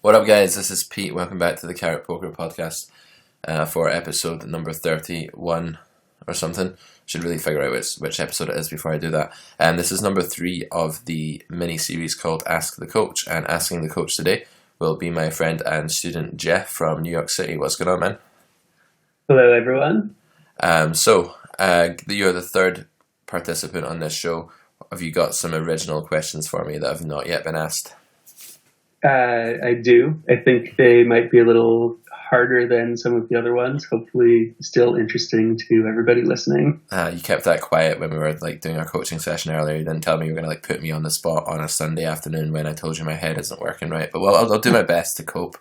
What up, guys? This is Pete. Welcome back to the Carrot Poker Podcast for episode number 31 or something. Should really figure out which episode it is before I do that. And this is number 3 of the mini-series called Ask the Coach. And asking the coach today will be my friend and student Jeff from New York City. What's going on, man? Hello, everyone. You're the third participant on this show. Have you got some original questions for me that have not yet been asked? I do. I think they might be a little harder than some of the other ones. Hopefully still interesting to everybody listening. You kept that quiet when we were doing our coaching session earlier. You didn't tell me you were going to put me on the spot on a Sunday afternoon when I told you my head isn't working right. But I'll do my best to cope.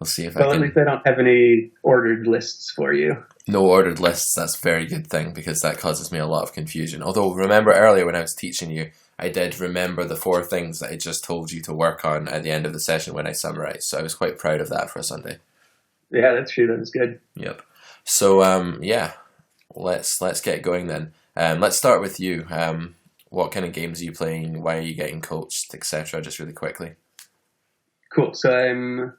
We'll see if I can. At least I don't have any ordered lists for you. No ordered lists. That's a very good thing because that causes me a lot of confusion. Although remember earlier when I was teaching you, I did remember the 4 things that I just told you to work on at the end of the session when I summarized. So I was quite proud of that for a Sunday. Yeah, that's true. That was good. Yep. So let's get going then. Let's start with you. What kind of games are you playing? Why are you getting coached, etc.? Just really quickly. Cool. So I'm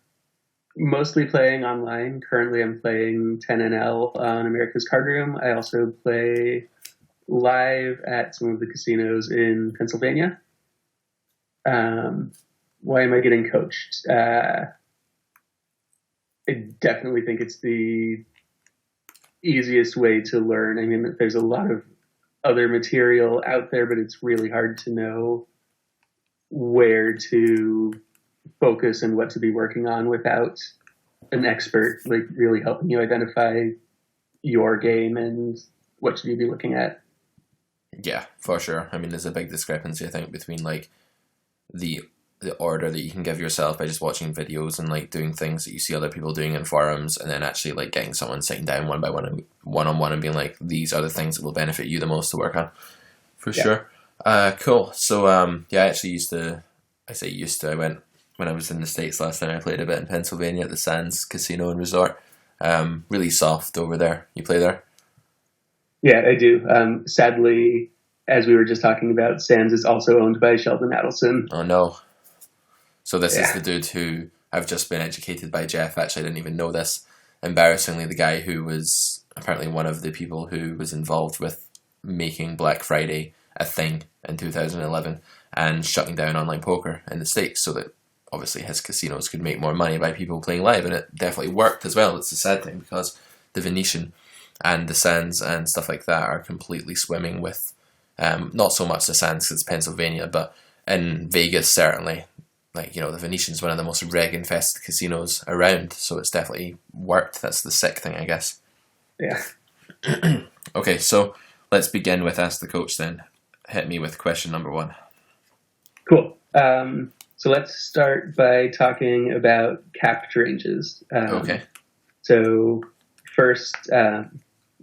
mostly playing online. Currently, I'm playing 10NL on America's Card Room. I also play live at some of the casinos in Pennsylvania. Why am I getting coached? I definitely think it's the easiest way to learn. I mean, there's a lot of other material out there, but it's really hard to know where to focus and what to be working on without an expert really helping you identify your game and what should you be looking at. Yeah, for sure. I mean, there's a big discrepancy, I think, between the order that you can give yourself by just watching videos and doing things that you see other people doing in forums, and then actually getting someone sitting down one by one and one-on-one and being these are the things that will benefit you the most to work on. For sure. Cool. So I actually I went when I was in the States last time. I played a bit in Pennsylvania at the Sands Casino and Resort. Really soft over there. You play there? Yeah, I do. Sadly, as we were just talking about, Sands is also owned by Sheldon Adelson. Oh, no. So this is the dude who I've just been educated by Jeff. Actually, I didn't even know this. Embarrassingly, the guy who was apparently one of the people who was involved with making Black Friday a thing in 2011 and shutting down online poker in the States so that obviously his casinos could make more money by people playing live. And it definitely worked as well. It's a sad thing because the Venetian and the Sands and stuff like that are completely swimming with, not so much the Sands because it's Pennsylvania, but in Vegas certainly, the Venetian's one of the most reg-infested casinos around, so it's definitely worked. That's the sick thing, I guess. Yeah. Okay, so let's begin with Ask the Coach then. Hit me with question number 1. Cool. So let's start by talking about capped ranges. Okay. So first,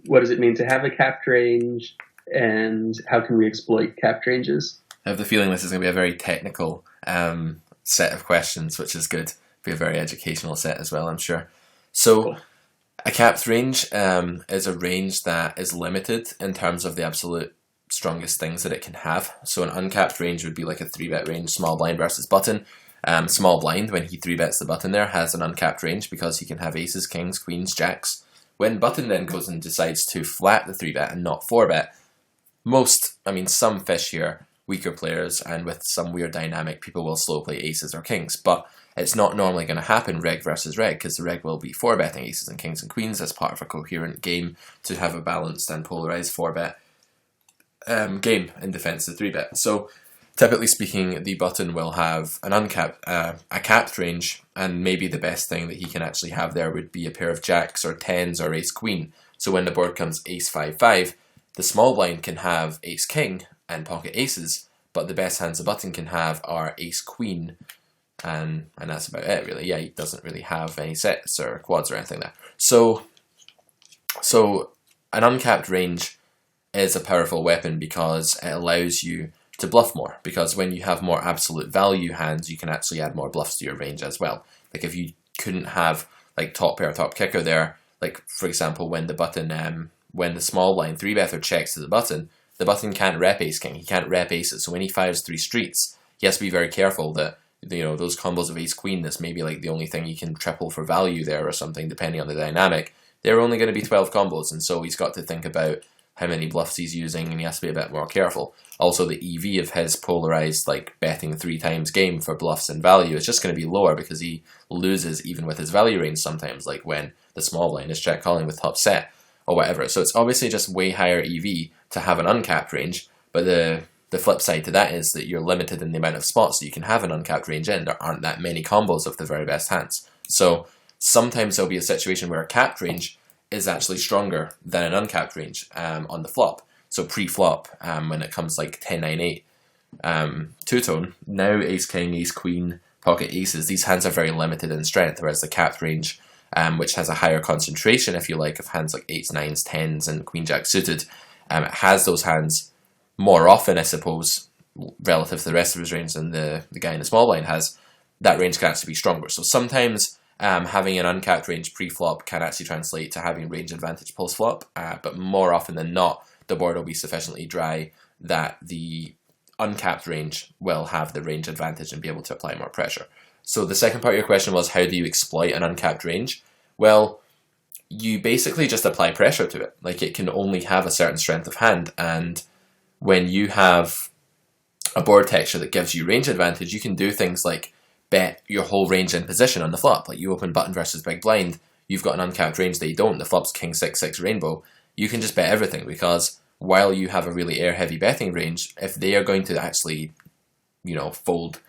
what does it mean to have a capped range, and how can we exploit capped ranges? I have the feeling this is going to be a very technical set of questions, which is good. Be a very educational set as well, I'm sure. So, cool. A capped range is a range that is limited in terms of the absolute strongest things that it can have. So an uncapped range would be like a 3-bet range, small blind versus button. Small blind, when he 3-bets the button there, has an uncapped range because he can have aces, kings, queens, jacks. When button then goes and decides to flat the 3-bet and not 4-bet, some fish here, weaker players, and with some weird dynamic, people will slow play aces or kings. But it's not normally going to happen reg versus reg, because the reg will be 4-betting aces and kings and queens as part of a coherent game to have a balanced and polarized 4-bet game in defense of 3-bet. So typically speaking, the button will have an a capped range, and maybe the best thing that he can actually have there would be a pair of jacks or tens or ace queen. So when the board comes ace 5-5, the small blind can have ace king and pocket aces, but the best hands the button can have are ace queen, and that's about it really. Yeah, he doesn't really have any sets or quads or anything there. So an uncapped range is a powerful weapon because it allows you to bluff more, because when you have more absolute value hands, you can actually add more bluffs to your range as well. If you couldn't have top pair, top kicker there, for example, when the button, when the small blind 3-better checks to the button can't rep ace king, he can't rep aces, so when he fires 3 streets, he has to be very careful that those combos of ace queen, that's maybe like the only thing you can triple for value there or something, depending on the dynamic, they're only going to be 12 combos, and so he's got to think about how many bluffs he's using, and he has to be a bit more careful. Also, the EV of his polarized, like, betting 3 times game for bluffs and value is just going to be lower because he loses even with his value range sometimes, like when the small blind is check calling with top set or whatever. So it's obviously just way higher EV to have an uncapped range, but the flip side to that is that you're limited in the amount of spots that you can have an uncapped range in. There aren't that many combos of the very best hands. So sometimes there'll be a situation where a capped range is actually stronger than an uncapped range on the flop. So pre-flop, when it comes like 10-9-8, two-tone, now ace-king, ace-queen, pocket aces, these hands are very limited in strength, whereas the capped range, which has a higher concentration, if you like, of hands like 8s, 9s, 10s, and queen-jack suited, it has those hands more often, I suppose, relative to the rest of his range than the guy in the small blind has. That range can actually be stronger. So sometimes having an uncapped range pre-flop can actually translate to having range advantage post-flop, but more often than not, the board will be sufficiently dry that the uncapped range will have the range advantage and be able to apply more pressure. So the second part of your question was, how do you exploit an uncapped range? Well, you basically just apply pressure to it. Like, it can only have a certain strength of hand, and when you have a board texture that gives you range advantage, you can do things like bet your whole range in position on the flop. Like, you open button versus big blind, you've got an uncapped range that you don't, the flop's king 6-6 rainbow, you can just bet everything, because while you have a really air heavy betting range, if they are going to actually, fold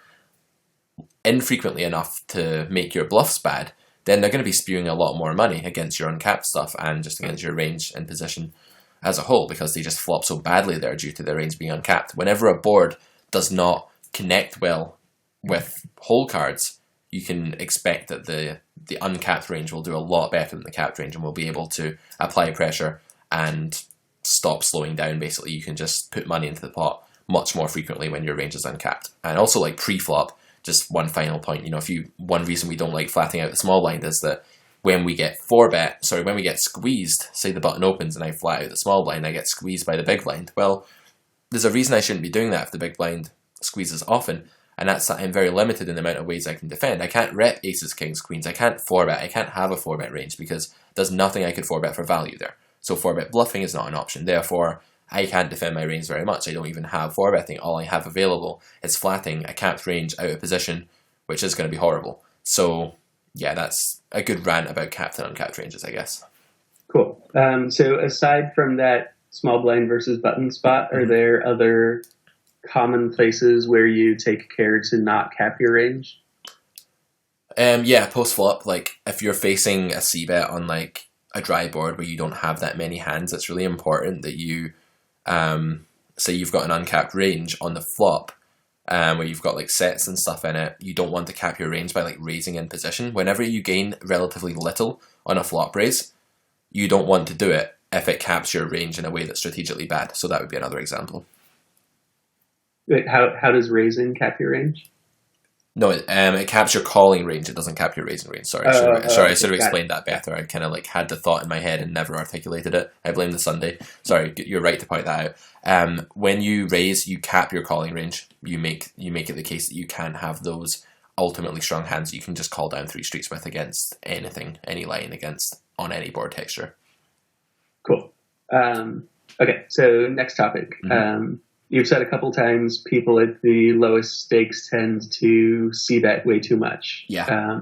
infrequently enough to make your bluffs bad, then they're going to be spewing a lot more money against your uncapped stuff and just against your range in position as a whole, because they just flop so badly there due to their range being uncapped. Whenever a board does not connect well with whole cards, you can expect that the uncapped range will do a lot better than the capped range and will be able to apply pressure and stop slowing down. Basically, you can just put money into the pot much more frequently when your range is uncapped. And also, like, pre-flop, just one final point, one reason we don't like flatting out the small blind is that when we get when we get squeezed, say the button opens and I flat out the small blind, I get squeezed by the big blind. Well, there's a reason I shouldn't be doing that if the big blind squeezes often, and that's that I'm very limited in the amount of ways I can defend. I can't rep aces, kings, queens. I can't 4-bet. I can't have a 4-bet range because there's nothing I could 4-bet for value there. So 4-bet bluffing is not an option. Therefore, I can't defend my range very much. I don't even have 4-betting. All I have available is flatting a capped range out of position, which is going to be horrible. So yeah, that's a good rant about capped and uncapped ranges, I guess. Cool. So aside from that small blind versus button spot, are there other common places where you take care to not cap your range? Yeah, post flop, like if you're facing a c-bet on like a dry board where you don't have that many hands, it's really important that you say you've got an uncapped range on the flop, where you've got like sets and stuff in it. You don't want to cap your range by like raising in position. Whenever you gain relatively little on a flop raise, you don't want to do it if it caps your range in a way that's strategically bad. So that would be another example. Wait, how does raisin cap your range? No, it caps your calling range. It doesn't cap your raising range. Sorry, I should have explained that better. I kind of like had the thought in my head and never articulated it. I blame the Sunday. Sorry, you're right to point that out. When you raise, you cap your calling range. You make it the case that you can have those ultimately strong hands you can just call down 3 streets with against anything, any line against on any board texture. Cool. Okay, so next topic. Mm-hmm. You've said a couple times people at the lowest stakes tend to see that way too much. Yeah.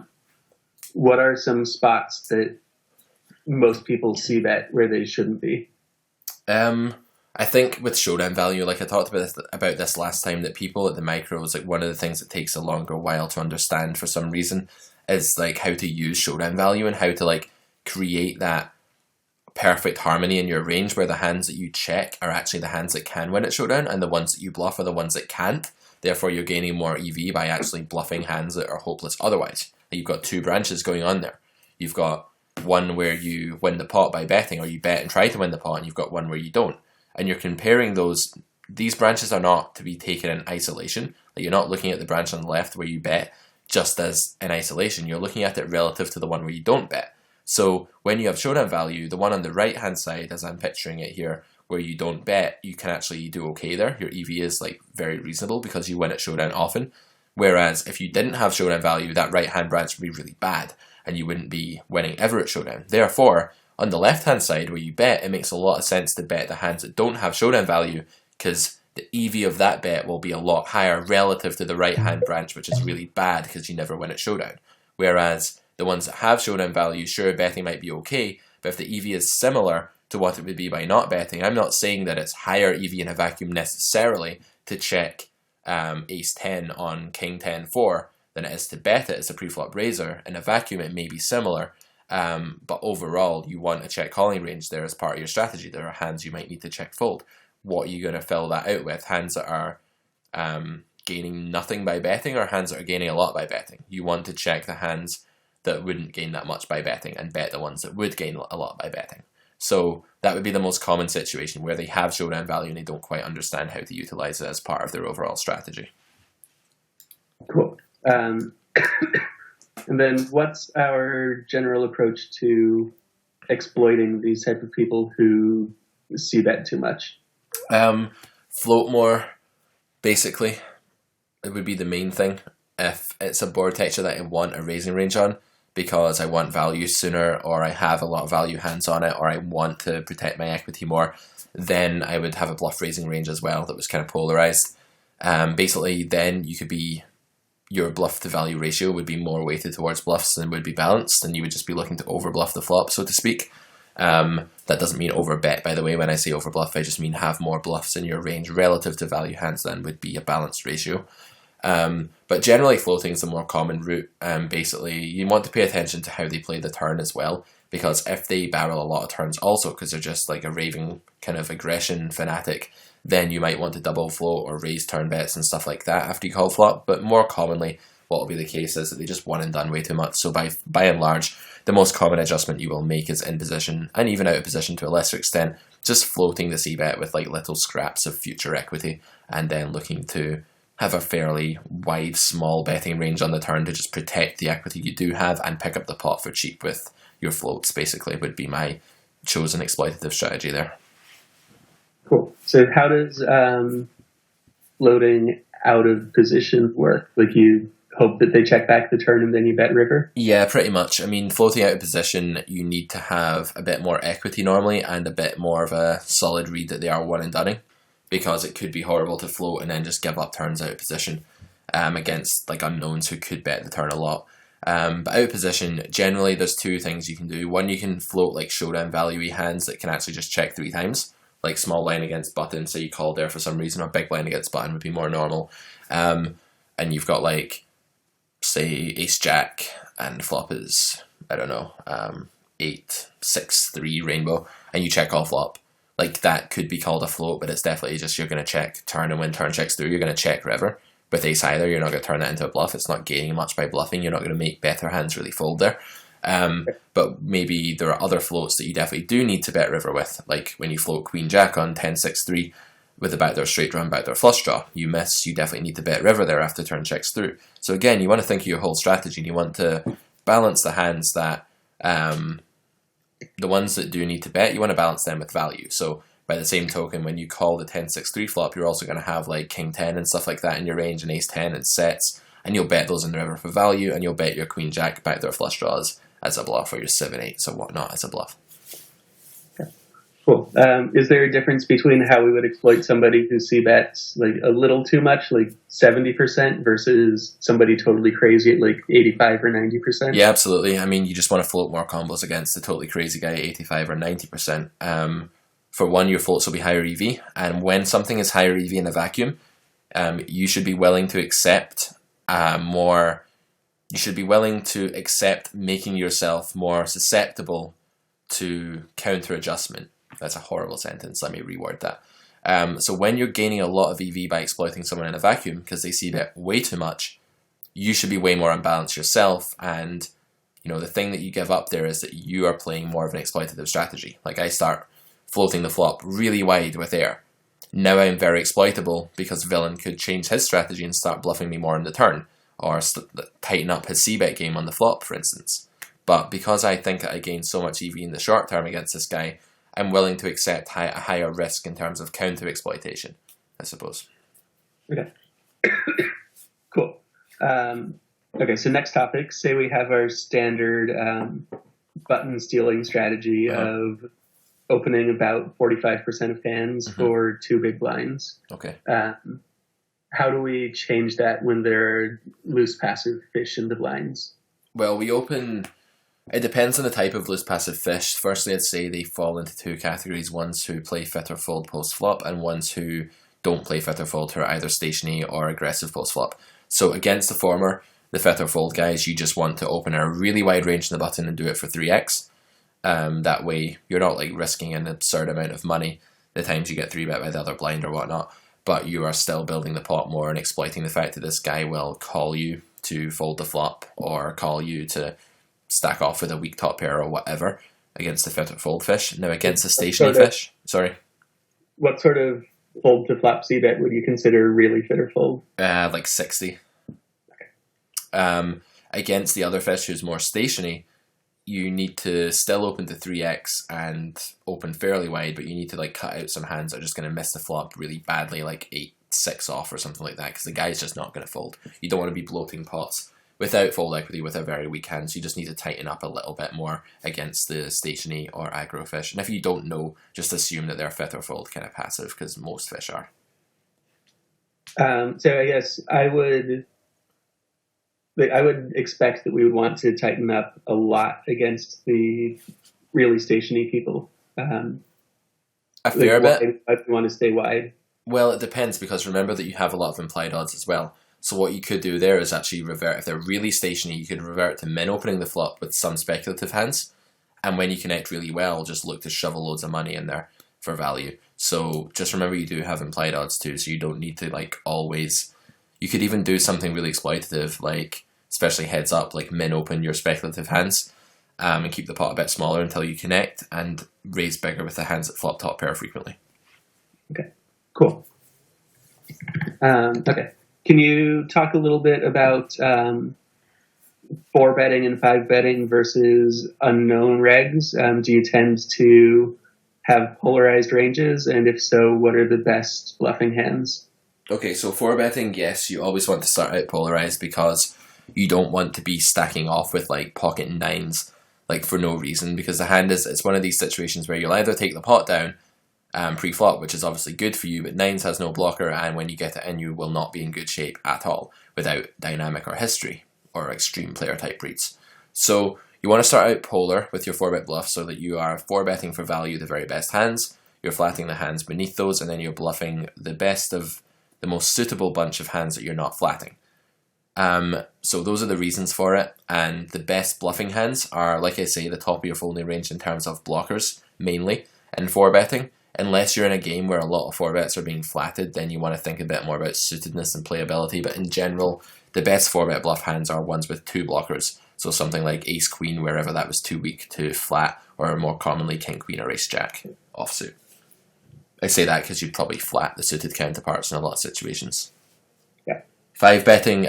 What are some spots that most people see that where they shouldn't be? I think with showdown value, like I talked about this last time, that people at the micros, like one of the things that takes a longer while to understand for some reason is like how to use showdown value and how to like create that perfect harmony in your range where the hands that you check are actually the hands that can win at showdown and the ones that you bluff are the ones that can't. Therefore, you're gaining more EV by actually bluffing hands that are hopeless otherwise. You've got 2 branches going on there. You've got one where you win the pot by betting, or you bet and try to win the pot, and you've got one where you don't. And you're comparing those. These branches are not to be taken in isolation. Like, you're not looking at the branch on the left where you bet just as in isolation. You're looking at it relative to the one where you don't bet. So when you have showdown value, the one on the right hand side, as I'm picturing it here, where you don't bet, you can actually do okay there. Your EV is like very reasonable because you win at showdown often. Whereas if you didn't have showdown value, that right-hand branch would be really bad, and you wouldn't be winning ever at showdown. Therefore, on the left-hand side where you bet, it makes a lot of sense to bet the hands that don't have showdown value, because the EV of that bet will be a lot higher relative to the right-hand branch, which is really bad because you never win at showdown. Whereas the ones that have showdown value, sure, betting might be okay, but if the EV is similar to what it would be by not betting, I'm not saying that it's higher EV in a vacuum necessarily to check ace 10 on king 10-4 than it is to bet it as a preflop raiser. In a vacuum, it may be similar, but overall, you want a check calling range there as part of your strategy. There are hands you might need to check fold. What are you going to fill that out with? Hands that are gaining nothing by betting, or hands that are gaining a lot by betting? You want to check the hands that wouldn't gain that much by betting and bet the ones that would gain a lot by betting. So that would be the most common situation where they have showdown value and they don't quite understand how to utilize it as part of their overall strategy. Cool. And then what's our general approach to exploiting these type of people who see bet too much? Float more, basically. It would be the main thing. If it's a board texture that I want a raising range on, because I want value sooner, or I have a lot of value hands on it, or I want to protect my equity more, then I would have a bluff raising range as well that was kind of polarized. Basically, then you could be, your bluff to value ratio would be more weighted towards bluffs than would be balanced, and you would just be looking to over bluff the flop, so to speak. That doesn't mean over bet, by the way. When I say over bluff, I just mean have more bluffs in your range relative to value hands than would be a balanced ratio. But generally floating is the more common route. Basically, you want to pay attention to how they play the turn as well, because if they barrel a lot of turns also because they're just like a raving kind of aggression fanatic, then you might want to double float or raise turn bets and stuff like that after you call flop. But more commonly, what will be the case is that they just one and done way too much. So by and large, the most common adjustment you will make is in position, and even out of position to a lesser extent, just floating the c-bet with like little scraps of future equity, and then looking to have a fairly wide, small betting range on the turn to just protect the equity you do have and pick up the pot for cheap with your floats, basically, would be my chosen exploitative strategy there. Cool. So how does floating out of position work? Like you hope that they check back the turn and then you bet river? Yeah, pretty much. I mean, floating out of position, you need to have a bit more equity normally and a bit more of a solid read that they are one and dunning, because it could be horrible to float and then just give up turns out of position against like unknowns who could bet the turn a lot. But out of position, generally there's two things you can do. One, you can float like showdown value hands that can actually just check 3 times, like small line against button, so you call there for some reason, or big blind against button would be more normal. And you've got like, say, ace jack, and flop is, I don't know, 8, 6, 3 rainbow, and you check all flop. Like, that could be called a float, but it's definitely just you're going to check turn, and when turn checks through, you're going to check river. With ace either, you're not going to turn that into a bluff. It's not gaining much by bluffing. You're not going to make better hands really fold there. But maybe there are other floats that you definitely do need to bet river with, like when you float queen jack on 10-6-3 with the backdoor straight draw and backdoor flush draw. You miss, you definitely need to bet river there after turn checks through. So again, you want to think of your whole strategy, and you want to balance the hands that, the ones that do need to bet, you want to balance them with value. So by the same token, when you call the 10-6-3 flop, you're also going to have like king 10 and stuff like that in your range, and ace 10 and sets, and you'll bet those in the river for value, and you'll bet your queen jack backdoor flush draws as a bluff, or your 7-8 or whatnot as a bluff. Okay. Cool. Is there a difference between how we would exploit somebody who c-bets like a little too much, like 70%, versus somebody totally crazy at like 85 or 90%? Yeah, absolutely. I mean, you just want to float more combos against the totally crazy guy at 85 or 90%. For one, your floats will be higher EV, and when something is higher EV in a vacuum, you should be willing to accept more. You should be willing to accept making yourself more susceptible to counter adjustment. That's a horrible sentence. Let me reword that. So when you're gaining a lot of EV by exploiting someone in a vacuum because they see bet way too much, you should be way more unbalanced yourself. And you know, the thing that you give up there is that you are playing more of an exploitative strategy. Like, I start floating the flop really wide with air. Now I'm very exploitable because villain could change his strategy and start bluffing me more on the turn, or tighten up his c-bet game on the flop, for instance. But because I think that I gain so much EV in the short term against this guy, I'm willing to accept a higher risk in terms of counter exploitation, I suppose. Okay. Cool. Okay, so next topic. Say we have our standard button stealing strategy of opening about 45% of hands for two big blinds. Okay. How do we change that when there are loose passive fish in the blinds? Well, we open. It depends on the type of loose passive fish. Firstly, I'd say they fall into two categories: ones who play fit or fold post flop, and ones who don't play fit or fold, who are either stationary or aggressive post flop. So against the former, the fit or fold guys, you just want to open a really wide range in the button and do it for 3x. That way, you're not like risking an absurd amount of money the times you get 3-bet by the other blind or whatnot, but you are still building the pot more and exploiting the fact that this guy will call you to fold the flop or call you to stack off with a weak top pair or whatever against the fit or fold fish. Now against the stationary fish, what sort of fold to flop c-bet would you consider really fit or fold? Like 60. Okay. Against the other fish who's more stationary, you need to still open to 3x and open fairly wide, but you need to like cut out some hands that are just going to miss the flop really badly, like 8-6 off or something like that, because the guy's just not going to fold. You don't want to be bloating pots without fold equity with a very weak hand, so you just need to tighten up a little bit more against the stationary or aggro fish. And if you don't know, just assume that they're fit or fold kind of passive, because most fish are. So I guess I would expect that we would want to tighten up a lot against the really stationary people. A fair bit. I want to stay wide. Well, it depends, because remember that you have a lot of implied odds as well. So what you could do there is actually revert. If they're really stationary, you could revert to min opening the flop with some speculative hands. And when you connect really well, just look to shovel loads of money in there for value. So just remember you do have implied odds too, so you don't need to like always... You could even do something really exploitative, like especially heads up, like min open your speculative hands and keep the pot a bit smaller until you connect and raise bigger with the hands that flop top pair frequently. Okay, cool. Okay. Can you talk a little bit about 4-betting and 5-betting versus unknown regs? Do you tend to have polarized ranges? And if so, what are the best bluffing hands? Okay, so 4-betting, yes, you always want to start out polarized because you don't want to be stacking off with like pocket nines like for no reason, because the hand it's one of these situations where you'll either take the pot down pre-flop, which is obviously good for you, but nines has no blocker, and when you get it in, you will not be in good shape at all without dynamic or history or extreme player type reads. So you want to start out polar with your 4-bet bluff so that you are 4-betting for value the very best hands, you're flatting the hands beneath those, and then you're bluffing the best of the most suitable bunch of hands that you're not flatting. So those are the reasons for it, and the best bluffing hands are, like I say, the top of your folding range in terms of blockers, mainly, in 4-betting. Unless you're in a game where a lot of 4-bets are being flatted, then you want to think a bit more about suitedness and playability, but in general, the best 4-bet bluff hands are ones with 2 blockers, so something like ace-queen wherever that was too weak to flat, or more commonly king-queen or ace-jack offsuit. I say that because you'd probably flat the suited counterparts in a lot of situations. Yeah. 5-betting,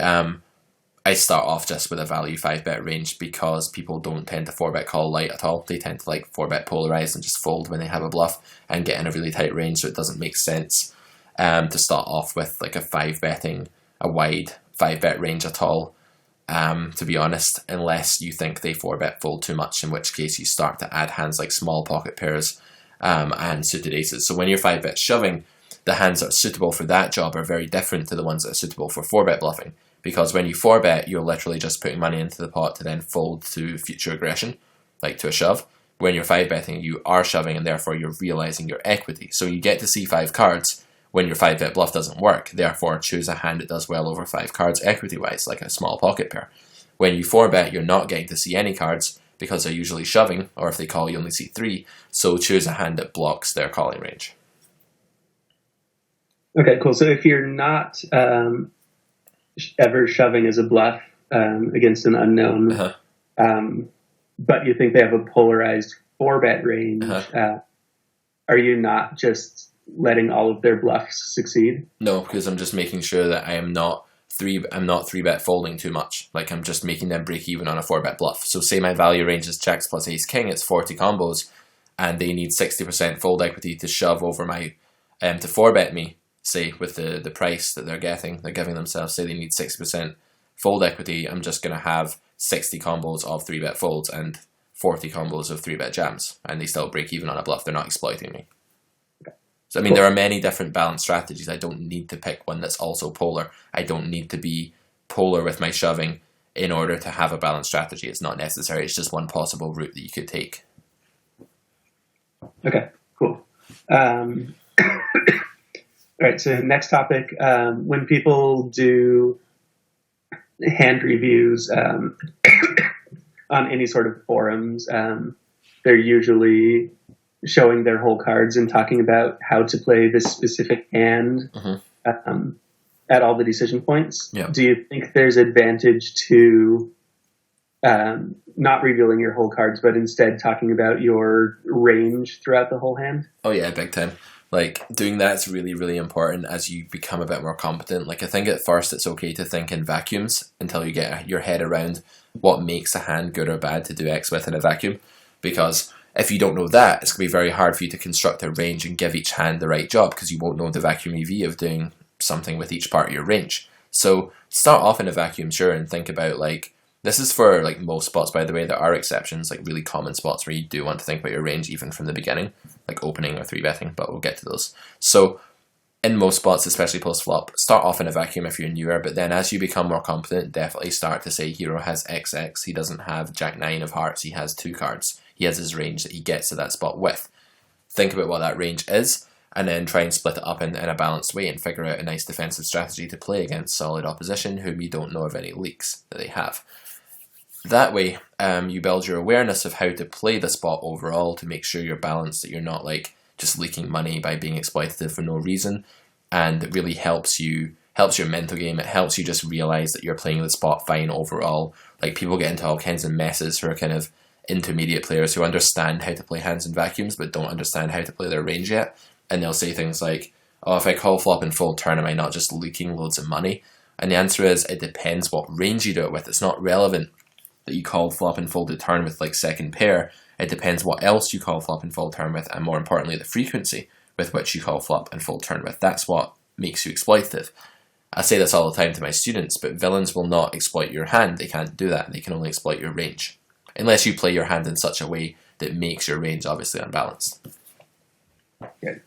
I start off just with a value 5-bet range because people don't tend to 4-bet call light at all. They tend to like 4-bet polarize and just fold when they have a bluff and get in a really tight range, so it doesn't make sense to start off with like a wide 5-bet range at all, to be honest, unless you think they 4-bet fold too much, in which case you start to add hands like small pocket pairs and suited aces. So when you're 5-bet shoving, the hands that are suitable for that job are very different to the ones that are suitable for 4-bet bluffing. Because when you 4-bet, you're literally just putting money into the pot to then fold to future aggression, like to a shove. When you're 5-betting, you are shoving, and therefore you're realizing your equity. So you get to see 5 cards when your 5-bet bluff doesn't work. Therefore, choose a hand that does well over 5 cards equity-wise, like a small pocket pair. When you 4-bet, you're not getting to see any cards because they're usually shoving, or if they call, you only see 3. So choose a hand that blocks their calling range. Okay, cool. So if you're not ever shoving as a bluff against an unknown, but you think they have a polarized 4-bet range, are you not just letting all of their bluffs succeed? No, because I'm just making sure that I'm not 3-bet folding too much. Like, I'm just making them break even on a 4-bet bluff. So say my value range is jacks plus ace king, it's 40 combos, and they need 60% fold equity to shove over my to 4-bet me. Say with the price that they're giving themselves, say they need 60% fold equity, I'm just going to have 60 combos of 3-bet folds and 40 combos of 3-bet jams, and they still break even on a bluff. They're not exploiting me. So, I mean, there are many different balanced strategies. I don't need to pick one that's also polar. I don't need to be polar with my shoving in order to have a balanced strategy. It's not necessary. It's just one possible route that you could take. Okay, cool. All right, so next topic. When people do hand reviews on any sort of forums, they're usually showing their whole cards and talking about how to play this specific hand at all the decision points. Yeah. Do you think there's advantage to not revealing your whole cards, but instead talking about your range throughout the whole hand? Oh yeah, big time. Like, doing that's really, really important as you become a bit more competent. Like, I think at first it's okay to think in vacuums until you get your head around what makes a hand good or bad to do X with in a vacuum. Because if you don't know that, it's going to be very hard for you to construct a range and give each hand the right job, because you won't know the vacuum EV of doing something with each part of your range. So start off in a vacuum, sure, and think about, like, this is for like most spots, by the way. There are exceptions, like really common spots where you do want to think about your range even from the beginning, like opening or 3-betting, but we'll get to those. So in most spots, especially post-flop, start off in a vacuum if you're newer, but then as you become more competent, definitely start to say hero has XX, he doesn't have Jack-9 of hearts, he has 2 cards. He has his range that he gets to that spot with. Think about what that range is, and then try and split it up in a balanced way and figure out a nice defensive strategy to play against solid opposition whom you don't know of any leaks that they have. That way, you build your awareness of how to play the spot overall to make sure you're balanced, that you're not like just leaking money by being exploitative for no reason, and it really helps your mental game. It helps you just realize that you're playing the spot fine overall. Like, people get into all kinds of messes who are kind of intermediate players who understand how to play hands in vacuums but don't understand how to play their range yet, and they'll say things like, oh, if I call flop and fold turn, am I not just leaking loads of money? And the answer is, it depends what range you do it with. It's not relevant that you call flop and fold the turn with like second pair. It depends what else you call flop and fold turn with, and more importantly, the frequency with which you call flop and fold turn with. That's what makes you exploitative. I say this all the time to my students, but villains will not exploit your hand. They can't do that. They can only exploit your range, unless you play your hand in such a way that makes your range obviously unbalanced. Good.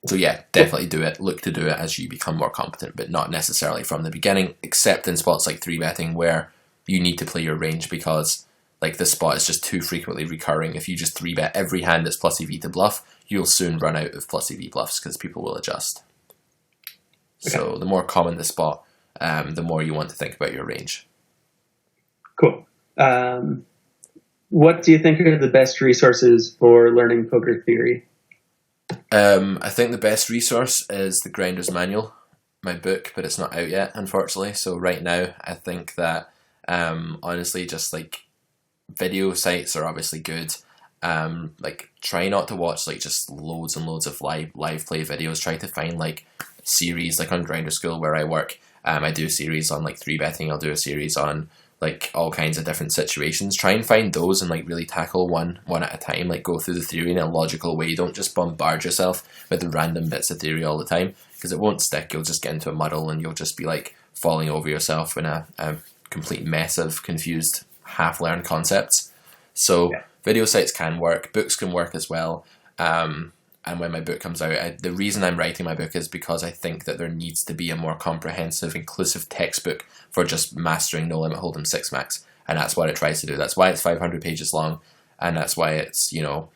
So yeah, definitely do it. Look to do it as you become more competent, but not necessarily from the beginning, except in spots like 3-betting where you need to play your range, because like this spot is just too frequently recurring. If you just 3-bet every hand that's plus EV to bluff, you'll soon run out of plus EV bluffs because people will adjust. Okay. So the more common the spot, the more you want to think about your range. Cool. What do you think are the best resources for learning poker theory? I think the best resource is the Grinder's Manual, my book, but it's not out yet, unfortunately. So right now, I think that honestly, just like video sites are obviously good. Like, try not to watch like just loads and loads of live play videos. Try to find like series, like on Grinder School where I work. I do a series on like 3-betting. I'll do a series on like all kinds of different situations. Try and find those and like really tackle one at a time. Like, go through the theory in a logical way. Don't just bombard yourself with random bits of theory all the time, because it won't stick. You'll just get into a muddle and you'll just be like falling over yourself in a complete mess of confused half-learned concepts. So yeah. Video sites can work. Books can work as well. And when my book comes out, the reason I'm writing my book is because I think that there needs to be a more comprehensive, inclusive textbook for just mastering No Limit Hold'em 6 Max. And that's what it tries to do. That's why it's 500 pages long. And that's why it's, you know,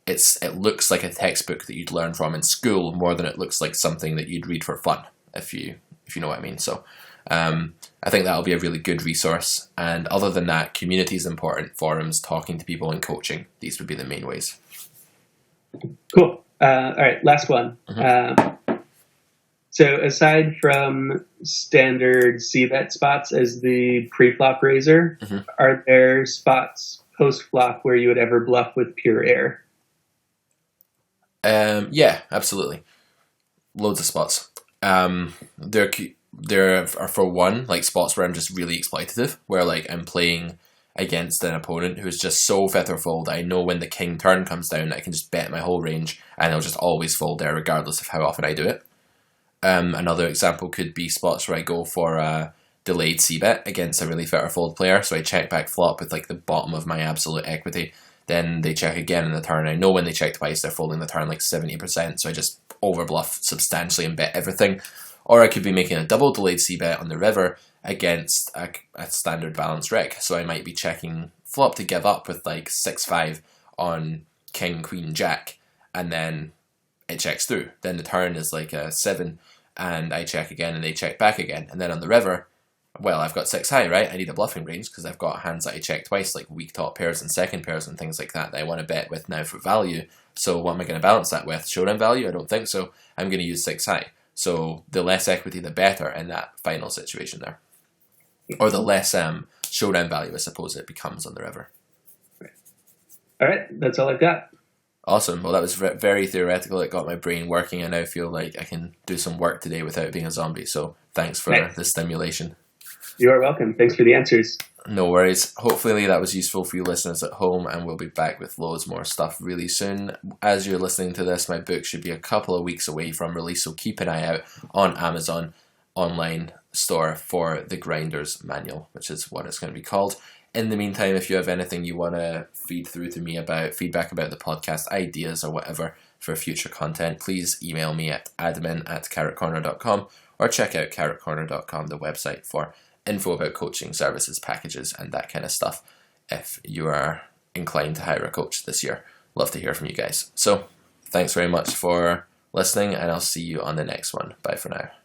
it looks like a textbook that you'd learn from in school more than it looks like something that you'd read for fun, if you know what I mean. So I think that'll be a really good resource. And other than that, community is important. Forums, talking to people, and coaching. These would be the main ways. Cool. All right, last one. Mm-hmm. So aside from standard C-bet spots as the pre-flop raiser, mm-hmm. are there spots post-flop where you would ever bluff with pure air? Yeah, absolutely. Loads of spots. There are, for one, like spots where I'm just really exploitative, where like I'm playing against an opponent who's just so fifth or fold. I know when the king turn comes down, I can just bet my whole range and I'll just always fold there regardless of how often I do it. Another example could be spots where I go for delayed c-bet against a really fit or fold player, so I check back flop with like the bottom of my absolute equity. Then they check again in the turn. I know when they check twice, they're folding the turn like 70%, so I just overbluff substantially and bet everything. Or I could be making a double delayed c-bet on the river against a standard balanced reg. So I might be checking flop to give up with like 6-5 on king, queen, jack, and then it checks through. Then the turn is like a 7, and I check again and they check back again. And then on the river, well, I've got 6 high, right? I need a bluffing range because I've got hands that I check twice, like weak top pairs and second pairs and things like that I want to bet with now for value. So what am I going to balance that with? Showdown value? I don't think so. I'm going to use 6 high. So the less equity, the better in that final situation there. Or the less showdown value, I suppose, it becomes on the river. All right, that's all I've got. Awesome. Well, that was very theoretical. It got my brain working. I now feel like I can do some work today without being a zombie. So thanks for the stimulation. You are welcome. Thanks for the answers. No worries. Hopefully that was useful for you listeners at home, and we'll be back with loads more stuff really soon. As you're listening to this, my book should be a couple of weeks away from release, so keep an eye out on Amazon online store for the Grinders Manual, which is what it's going to be called. In the meantime, if you have anything you want to feed through to me about feedback about the podcast, ideas or whatever for future content, please email me at admin@carrotcorner.com or check out carrotcorner.com, the website, for info about coaching services, packages, and that kind of stuff if you are inclined to hire a coach this year. Love to hear from you guys. So thanks very much for listening, and I'll see you on the next one. Bye for now.